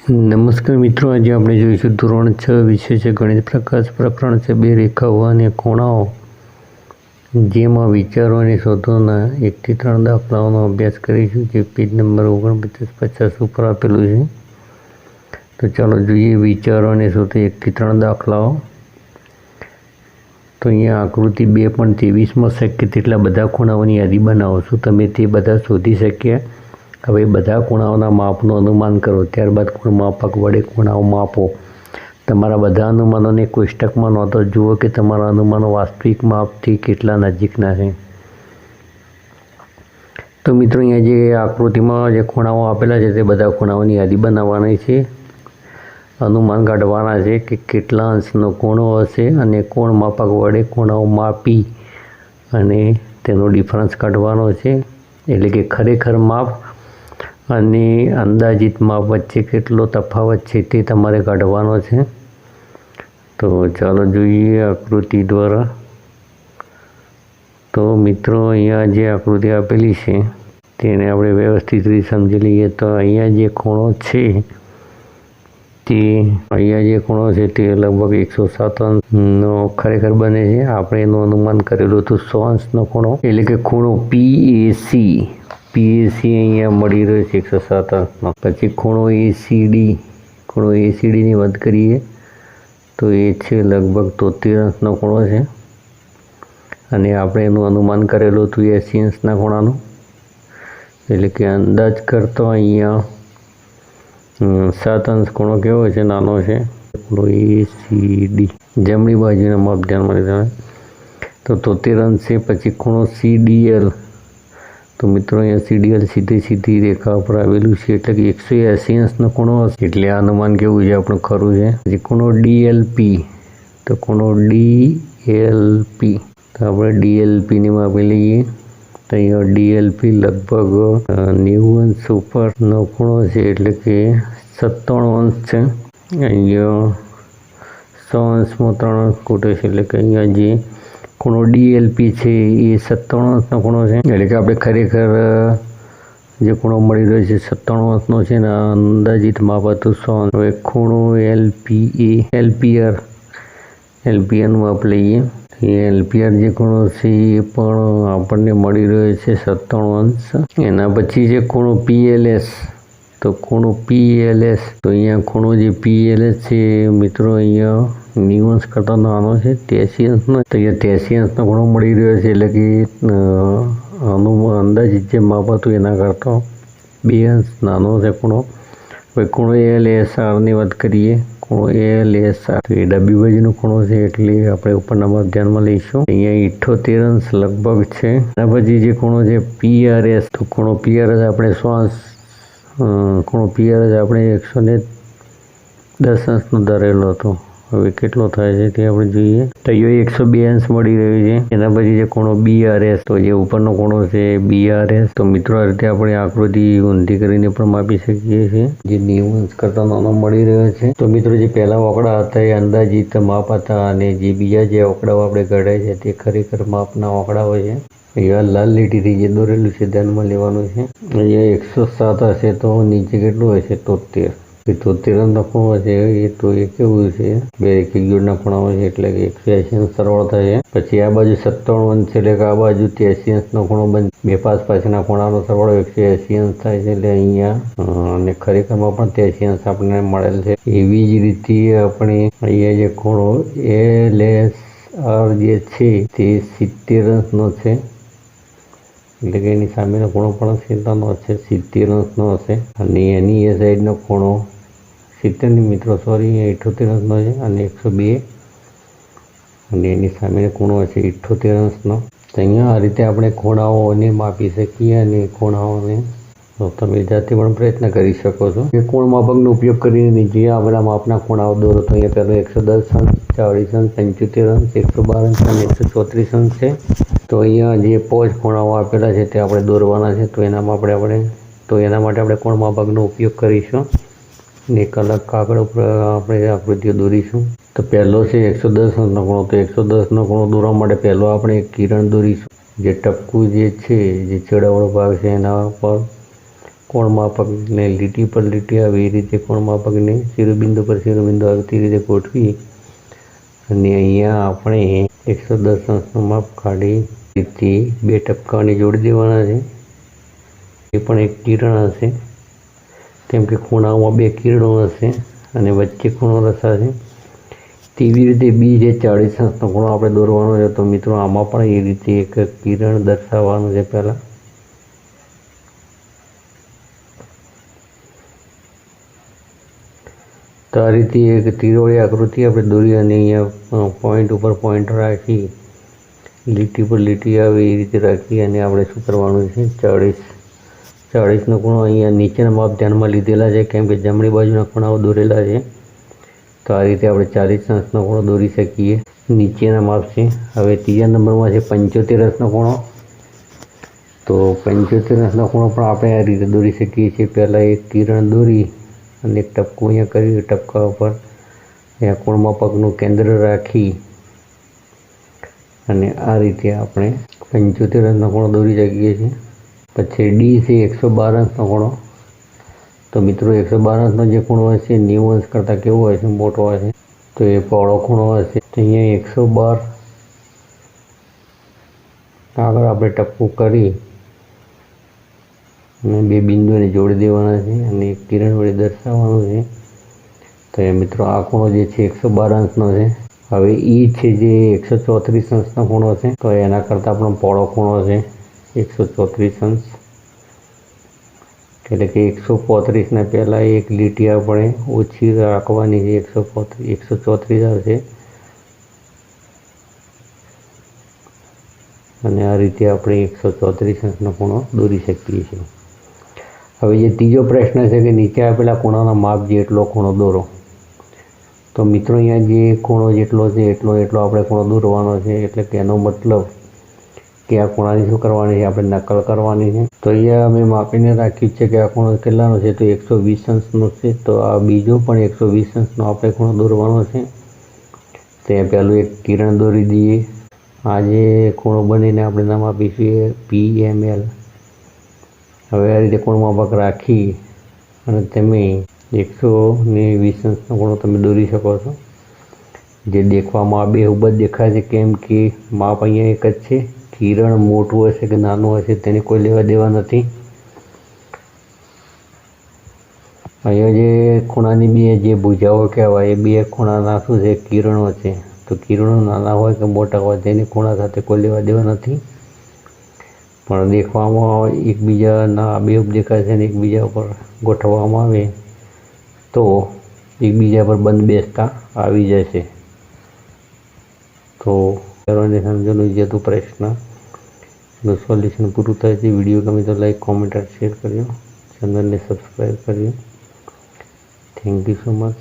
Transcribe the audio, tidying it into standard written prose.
નમસ્કાર મિત્રો, આજે આપણે જોઈશું ધોરણ 6 વિષય છે ગણિત પ્રકાશ. પ્રકરણ છે બે રેખાઓ અને ખૂણાઓ, જેમાં વિચારો અને શોધોના 1 થી 3 દાખલાઓનો અભ્યાસ કરીશું, જે પેજ નંબર 49-50 ઉપર આપેલું છે. તો ચાલો જોઈએ વિચારો અને શોધો 1 થી 3 દાખલાઓ. તો અહીંયા આકૃતિ 2.23માં શક્ય તેટલા બધા ખૂણાઓની યાદી બનાવો. શું તમે તે બધા શોધી શક્યા? હવે બધા ખૂણાઓના માપનું અનુમાન કરો, ત્યારબાદ માપક વડે ખૂણાઓ માપો. તમારા બધા અનુમાનોને કોષ્ટકમાં નોંધો. જુઓ કે તમારા અનુમાનો વાસ્તવિક માપથી કેટલા નજીકના છે. તો મિત્રો, અહીંયા જે આકૃતિમાં જે ખૂણાઓ આપેલા છે તે બધા ખૂણાઓની યાદી બનાવવાની છે. અનુમાન કાઢવાના છે કે કેટલા અંશનો ખૂણો હશે અને કોણ માપક વડે ખૂણાઓ માપી અને તેનો ડિફરન્સ કાઢવાનો છે. એટલે કે ખરેખર માપ અને અંદાજિત માપ વચ્ચે કેટલો તફાવત છે તે તમારે કાઢવાનો છે. તો ચાલો જોઈએ આકૃતિ દ્વારા. તો મિત્રો, અહીંયા જે આકૃતિ આપેલી છે તેને આપણે વ્યવસ્થિત રીતે સમજી લઈએ. તો અહીંયા જે ખૂણો છે તે લગભગ 107 અંશનો ખરેખર બને છે. આપણે એનું અનુમાન કરેલું હતું 100 અંશનો ખૂણો, એટલે કે ખૂણો PAC અહીંયા મળી રહ્યો છે 107 અંશનો. પછી ખૂણો ACDની વાત કરીએ તો એ છે લગભગ 73 અંશનો ખૂણો છે, અને આપણે એનું અનુમાન કરેલું હતું 80 અંશના ખૂણાનું. એટલે કે અંદાજ કરતો અહીંયા 7 અંશ ખૂણો કેવો છે? નાનો છે. ખૂણો ACD જમણી બાજુના માપ ધ્યાનમાં લીધા તો 73 અંશ છે. પછી ખૂણો CDL. તો મિત્રો, અહીંયા CDL સીધી રેખા ઉપર આવેલું છે, એટલે કે 180 અંશનો ખૂણો હશે. એટલે આ અનુમાન કેવું છે આપણું ખરું છે. પછી ખૂણો DLP. તો ખૂણો DLP, તો આપણે DLPની માપી લઈએ. તો અહીંયા DLP લગભગ 90 અંશ ઉપરનો ખૂણો છે, એટલે કે 97 અંશ છે. અહીંયા 100 અંશમાં 3 અંશ ખૂટે છે, એટલે કે અહીંયા જે ખૂણો DLP છે એ 97 અંશનો ખૂણો છે. એટલે કે આપણે ખરેખર જે ખૂણો મળી રહ્યો છે 97 અંશનો છે ને અંદાજિત માપ હતું 100 અંશ. હવે ખૂણો LPRનું માપ લઈએ. LPR જે ખૂણો છે એ પણ આપણને મળી રહ્યો છે 97 અંશ. એના પછી છે ખૂણો PLS. તો ખૂણો PLS, તો અહીંયા ખૂણો જે PLS છે મિત્રો, અહીંયા 90 અંશ કરતાં નાનો છે, 83 અંશનો. તો અહીંયા 83 અંશનો ખૂણો મળી રહ્યો છે, એટલે કે અંદાજિત જે માપ હતું એના કરતાં 2 અંશ નાનો છે ખૂણો. હવે ખૂણો LSRની વાત કરીએ. ખૂણો LSR તો એ ડાબી બાજુનો ખૂણો છે, એટલે આપણે ઉપરના માપ ધ્યાનમાં લઈશું. અહીંયા 78 અંશ લગભગ છે. એના પછી જે ખૂણો છે PRS. તો ખૂણો PRS આપણે 100 અંશ ખૂણો PRS આપણે 110 અંશનો ધરેલો હતો. હવે કેટલો થાય છે તે આપણે જોઈએ. તો અહીંયા 102 અંશ મળી રહ્યું છે. એના પછી જે ખૂણો BRS, તો જે ઉપરનો ખૂણો છે BRS. તો મિત્રો, આ રીતે આપણે આકૃતિ ઊંધી કરીને પણ માપી શકીએ છીએ, જે 90 અંશ કરતાં નાનો મળી રહ્યો છે. તો મિત્રો, જે પહેલા આંકડા હતા એ અંદાજિત માપ હતા, અને જે બીજા જે આંકડાઓ આપણે ઘડાય છે તે ખરેખર માપના આંકડાઓ છે. અહીંયા લાલ લીટીથી જે દોરેલું છે ધ્યાનમાં લેવાનું છે. અહીંયા 107 હશે તો નીચે કેટલું હશે? 73. 73 અંશનો ખૂણો છે એ તો એ કેવું છે? બે રેખી જોડના ખૂણાઓ છે, એટલે કે 180 અંશ સરળ થાય છે. પછી આ બાજુ 97 અંશ છે, એટલે કે આ બાજુ 83 અંશનો ખૂણો બનશે. બે પાછળના ખૂણાનો સરવાળો 180 અંશ થાય છે, એટલે અહીંયા અને ખરેખરમાં પણ 83 અંશ આપણને મળેલ છે. એવી જ રીતે આપણે અહીંયા જે ખૂણો LSR જે છે તે 70 અંશનો છે, એટલે કે એની સામેનો ખૂણો પણ 70 અંશનો હશે. અને એની એ સાઈડનો ખૂણો 70 મિત્રો, સોરી, 78 અંશનો છે, અને 102, અને એની સામેનો ખૂણો હશે 78 અંશનો. તો અહીંયા આ રીતે આપણે ખૂણાઓને માપી શકીએ, અને ખૂણાઓને તમે જાતે પણ પ્રયત્ન કરી શકો છો. એ કોણ માપકનો ઉપયોગ કરીને નીચે આપણા માપના ખૂણાઓ દોરો. તો અહીંયા પહેલો 110 અંશ, 40 અંશ, 75 અંશ, 112 અંશ અને 134 અંશ છે. તો અહીંયા જે 5 ખૂણાઓ આપેલા છે તે આપણે દોરવાના છે. તો એના માટે આપણે કોણ માપકનો ઉપયોગ કરીશું. એક અલગ કાગળ ઉપર આપણે આકૃતિઓ દોરીશું. તો પહેલો છે 110 અંશનો ખૂણો. તો 110નો ખૂણો દોરવા માટે પહેલો આપણે એક કિરણ દોરીશું. જે ટપકું જે છે, જે છેડાવાળો ભાગ છે એના પર કોણ માપકને લીટી પર લીટી આવે એ રીતે કોણ માપકને શિરોબિંદુ પર શિરોબિંદુ આવે તે રીતે ગોઠવી અને અહીંયા આપણે 110 અંશનું માપ કાઢી રીતે 2 ટપકાઓને જોડી દેવાના છે. એ પણ એક કિરણ હશે, કેમ કે ખૂણાઓમાં 2 કિરણો હશે અને વચ્ચે ખૂણો રચાશે. તેવી રીતે બી જે 40 અંશનો ખૂણો આપણે દોરવાનો છે. તો મિત્રો આમાં પણ એ રીતે એક કિરણ દર્શાવવાનું છે. પહેલાં તો આ રીતે એક તીરવાળી આકૃતિ આપણે દોરી અને અહીંયા પોઈન્ટ ઉપર પોઈન્ટ રાખી લીટી પર લીટી આવે એ રીતે રાખી અને આપણે શું કરવાનું છે, 40નો ખૂણો અહીંયા નીચેના માપ ધ્યાનમાં લીધેલા છે, કેમ કે જમણી બાજુના ખૂણાઓ દોરેલા છે. તો આ રીતે આપણે 40 અંશનો ખૂણો દોરી શકીએ. નીચેના માપ છે. હવે ત્રીજા નંબરમાં છે 75 અંશનો ખૂણો. તો 75 અંશનો ખૂણો પણ આપણે આ રીતે દોરી શકીએ છીએ. પહેલાં એક કિરણ દોરી અને એક ટપકું અહીંયા કરી ટપકા ઉપર અહીંયા કોણ માપકનું કેન્દ્ર રાખી અને આ રીતે આપણે 75 અંશનો ખૂણો દોરી શકીએ છીએ. પછી ડી છે 112 અંશનો ખૂણો. તો મિત્રો 112 અંશનો જે ખૂણો હશે 90 અંશ કરતાં કેવો હશે, મોટો હશે. તો એ પહોળો ખૂણો હશે. તો અહીંયા 112 આગળ આપણે ટપકું કરી અને 2 બિંદુને જોડી દેવાના છે અને એક કિરણ વડે દર્શાવવાનું છે. તો એ મિત્રો આ ખૂણો જે છે 112 અંશનો છે. હવે ઈ છે જે 134 અંશનો ખૂણો છે. તો એના કરતાં પણ પહોળો ખૂણો છે 134 અંશ. એટલે કે 135ને પહેલાં એક લીટી આપણે ઓછી રાખવાની છે, 134 આવશે. અને આ રીતે આપણે 134 અંશનો ખૂણો દોરી શકીએ છીએ. હવે જે ત્રીજો પ્રશ્ન છે કે નીચે આપેલા ખૂણાના માપ જેટલો ખૂણો દોરો. તો મિત્રો અહીંયા જે ખૂણો જેટલો છે એટલો આપણે ખૂણો દોરવાનો છે. એટલે કે એનો મતલબ કે આ ખૂણાની શું કરવાની છે, આપણે નકલ કરવાની છે. તો અહીંયા અમે માપીને રાખ્યું છે કે આ ખૂણો કેટલાનો છે, તો 120 અંશનો છે. તો આ બીજો પણ 120 અંશનો આપણે ખૂણો દોરવાનો છે. ત્યાં પહેલું એક કિરણ દોરી દઈએ. આ જે ખૂણો બનીને આપણે નામ આપીશું PML. હવે આ રીતે ખૂણ માપક રાખી અને તમે 120 અંશનો ખૂણો તમે દોરી શકો છો. જે દેખવામાં બેહુબ જ દેખાય છે, કેમ કે માપ અહીંયા એક જ છે. કિરણ મોટું હશે કે નાનું હશે તેને કોઈ લેવા દેવા નથી. અહીંયા જે ખૂણાની 2 જે ભુજાઓ કહેવાય એ 2 ખૂણાના શું છે, કિરણો છે. તો કિરણો નાના હોય કે મોટા હોય તેની ખૂણા સાથે કોઈ લેવા દેવા નથી. પણ દેખવામાં એકબીજાના બેહુબ દેખાય છે અને એકબીજા ઉપર ગોઠવવામાં આવે તો એકબીજા પર બંધ બેસતા આવી જશે. તો સર્વને સમજવાનું જે હતું પ્રશ્નનું સોલ્યુશન પૂરું થાય છે. વિડીયો ગમે તો લાઈક, કોમેન્ટ અને શેર કરજો. ચેનલને સબસ્ક્રાઈબ કરજો. Thank you so much.